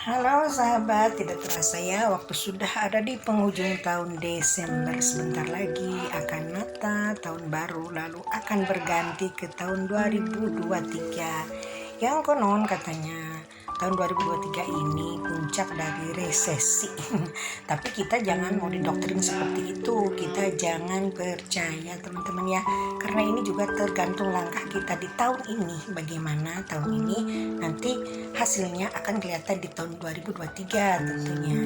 Halo sahabat, tidak terasa ya waktu sudah ada di penghujung tahun Desember. Sebentar lagi akan Natal, tahun baru, lalu akan berganti ke tahun 2023. Yang konon katanya tahun 2023 ini puncak dari resesi. Tapi kita jangan mau didoktrin seperti itu. Kita jangan percaya teman-teman ya. Karena ini juga tergantung langkah kita di tahun ini. Bagaimana tahun ini nanti hasilnya akan kelihatan di tahun 2023 tentunya.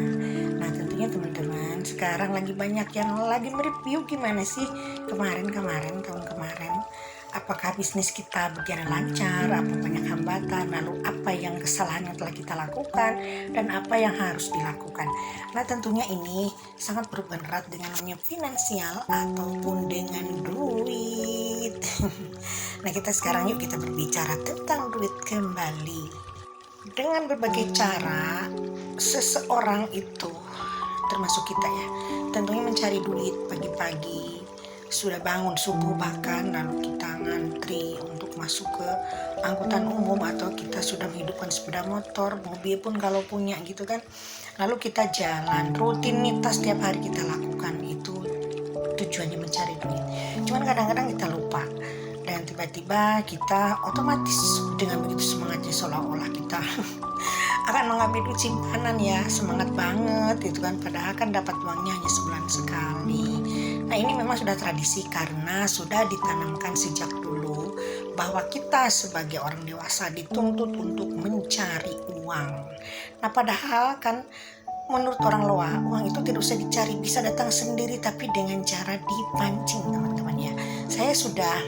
Nah tentunya teman-teman sekarang lagi banyak yang lagi mereview gimana sih tahun kemarin, apakah bisnis kita berjalan lancar, apa banyak hambatan, lalu apa yang kesalahan yang telah kita lakukan dan apa yang harus dilakukan. Nah tentunya ini sangat berhubungan erat dengan namanya finansial ataupun dengan duit. Nah kita sekarang yuk kita berbicara tentang duit kembali. Dengan berbagai cara seseorang itu termasuk kita ya tentunya mencari duit pagi-pagi, sudah bangun subuh bahkan, lalu kita ngantri untuk masuk ke angkutan umum atau kita sudah menghidupkan sepeda motor, mobil pun kalau punya gitu kan, lalu kita jalan. Rutinitas tiap hari kita lakukan itu tujuannya mencari duit, cuman kadang-kadang kita lupa dan tiba-tiba kita otomatis dengan begitu semangatnya seolah-olah kita akan mengambil duit simpanan ya, semangat banget gitu kan, padahal kan dapat uangnya hanya sebulan sekali. Nah ini memang sudah tradisi karena sudah ditanamkan sejak dulu bahwa kita sebagai orang dewasa dituntut untuk mencari uang. Nah padahal kan menurut orang luar uang itu tidak usah dicari, bisa datang sendiri tapi dengan cara dipancing teman-teman ya. Saya sudah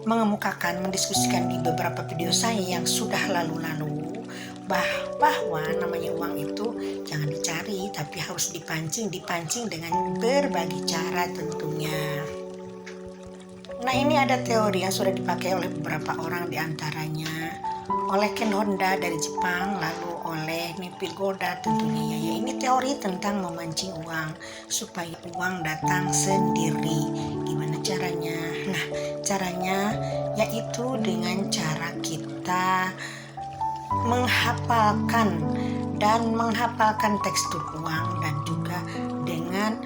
mengemukakan, mendiskusikan di beberapa video saya yang sudah lalu-lalu bahwa namanya uang itu jangan dicari tapi harus dipancing dengan berbagai cara tentunya. Nah ini ada teori yang sudah dipakai oleh beberapa orang, diantaranya oleh Ken Honda dari Jepang, lalu oleh Neville Goddard tentunya ya. Ini teori tentang memancing uang supaya uang datang sendiri. Gimana caranya? Nah caranya yaitu dengan cara kita menghafalkan tekstur uang dan juga dengan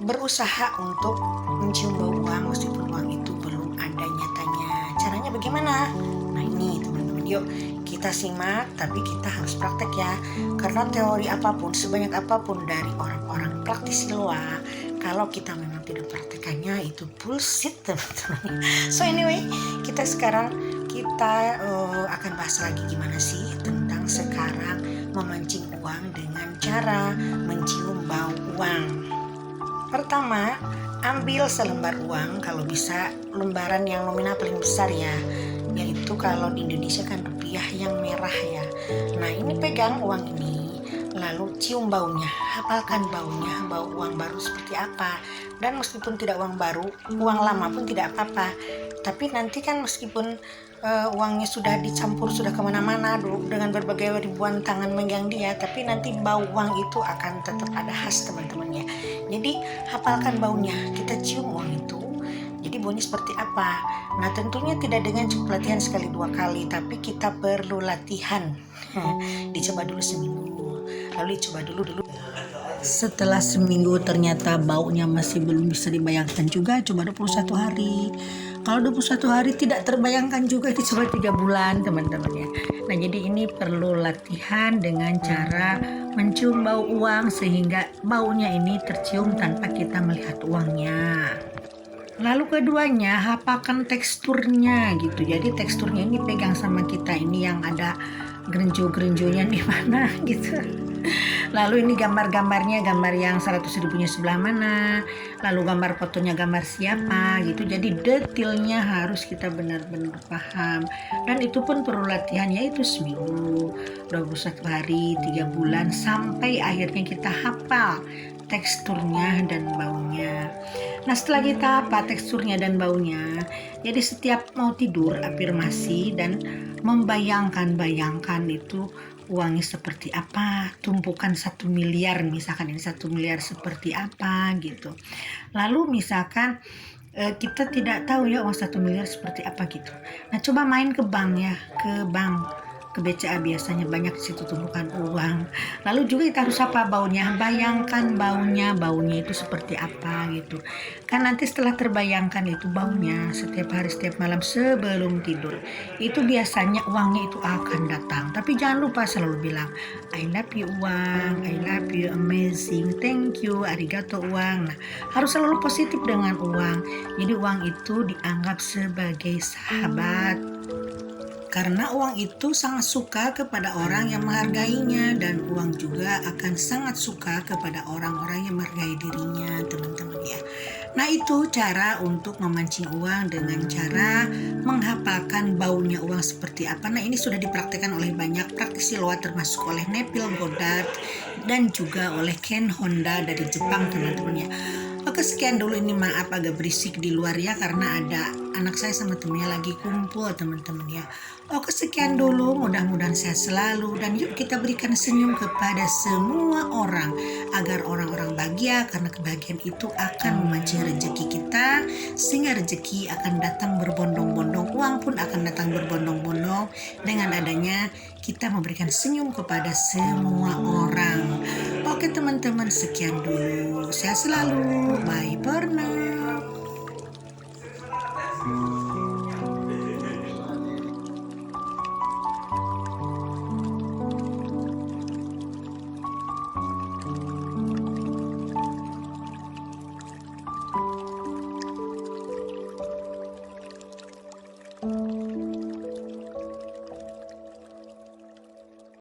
berusaha untuk mencium bau uang meskipun uang itu belum ada nyatanya. Caranya bagaimana? Nah ini teman-teman yuk kita simak, tapi kita harus praktek ya, karena teori apapun sebanyak apapun dari orang-orang praktisi luar, kalau kita memang tidak praktekannya itu bullshit teman-teman. So anyway kita sekarang akan bahas lagi gimana sih tentang sekarang memancing uang dengan cara mencium bau uang. Pertama, ambil selembar uang, kalau bisa lembaran yang nominal paling besar ya, yaitu kalau di Indonesia kan rupiah yang merah ya. Nah ini pegang uang ini, lalu cium baunya, hafalkan baunya, bau uang baru seperti apa. Dan meskipun tidak uang baru, uang lama pun tidak apa-apa, tapi nanti kan meskipun uangnya sudah dicampur, sudah kemana-mana dengan berbagai ribuan tangan megang dia, tapi nanti bau uang itu akan tetap ada khas teman-teman ya. Jadi hafalkan baunya, kita cium uang itu, jadi baunya seperti apa. Nah tentunya tidak dengan cukup latihan sekali dua kali, tapi kita perlu latihan. Dicoba dulu seminggu, lalu dicoba dulu. Setelah seminggu ternyata baunya masih belum bisa dibayangkan juga, coba 21 hari. Kalau 21 hari tidak terbayangkan juga, dicoba 3 bulan teman-teman ya. Nah jadi ini perlu latihan dengan cara mencium bau uang sehingga baunya ini tercium tanpa kita melihat uangnya. Lalu keduanya hafalkan teksturnya gitu. Jadi teksturnya ini pegang sama kita, ini yang ada gerenjo-gerenjonya di mana gitu. Lalu ini gambar-gambarnya, gambar yang 100 ribunya sebelah mana, lalu gambar fotonya gambar siapa gitu. Jadi detailnya harus kita benar-benar paham, dan itu pun perlu latihan, yaitu seminggu, 21 hari, 3 bulan, sampai akhirnya kita hafal teksturnya dan baunya. Nah setelah kita hafal teksturnya dan baunya, jadi setiap mau tidur afirmasi dan membayangkan itu uangnya seperti apa, tumpukan 1 miliar misalkan, ini 1 miliar seperti apa gitu. Lalu misalkan kita tidak tahu ya uang 1 miliar seperti apa gitu. Nah coba main ke bank ya, ke bank ke BCA biasanya banyak di situ tumpukan uang. Lalu juga kita harus apa baunya? Bayangkan baunya itu seperti apa gitu. Kan nanti setelah terbayangkan itu baunya setiap hari setiap malam sebelum tidur, itu biasanya uangnya itu akan datang. Tapi jangan lupa selalu bilang, I love you uang, I love you amazing, thank you, arigato uang. Nah, harus selalu positif dengan uang. Jadi uang itu dianggap sebagai sahabat. Karena uang itu sangat suka kepada orang yang menghargainya, dan uang juga akan sangat suka kepada orang-orang yang menghargai dirinya, teman-teman ya. Nah, itu cara untuk memancing uang dengan cara menghafalkan baunya uang seperti apa. Nah, ini sudah dipraktikkan oleh banyak praktisi loa termasuk oleh Neville Goddard dan juga oleh Ken Honda dari Jepang, teman-teman ya. Oke, sekian dulu, ini maaf agak berisik di luar ya karena ada anak saya sama temennya lagi kumpul, teman-teman ya. Oke, sekian dulu, mudah-mudahan sehat selalu dan yuk kita berikan senyum kepada semua orang agar orang-orang bahagia, karena kebahagiaan itu akan memancing rezeki kita sehingga rezeki akan datang berbondong-bondong, uang pun akan datang berbondong-bondong dengan adanya kita memberikan senyum kepada semua orang. Oke teman-teman, sekian dulu, sehat selalu, bye.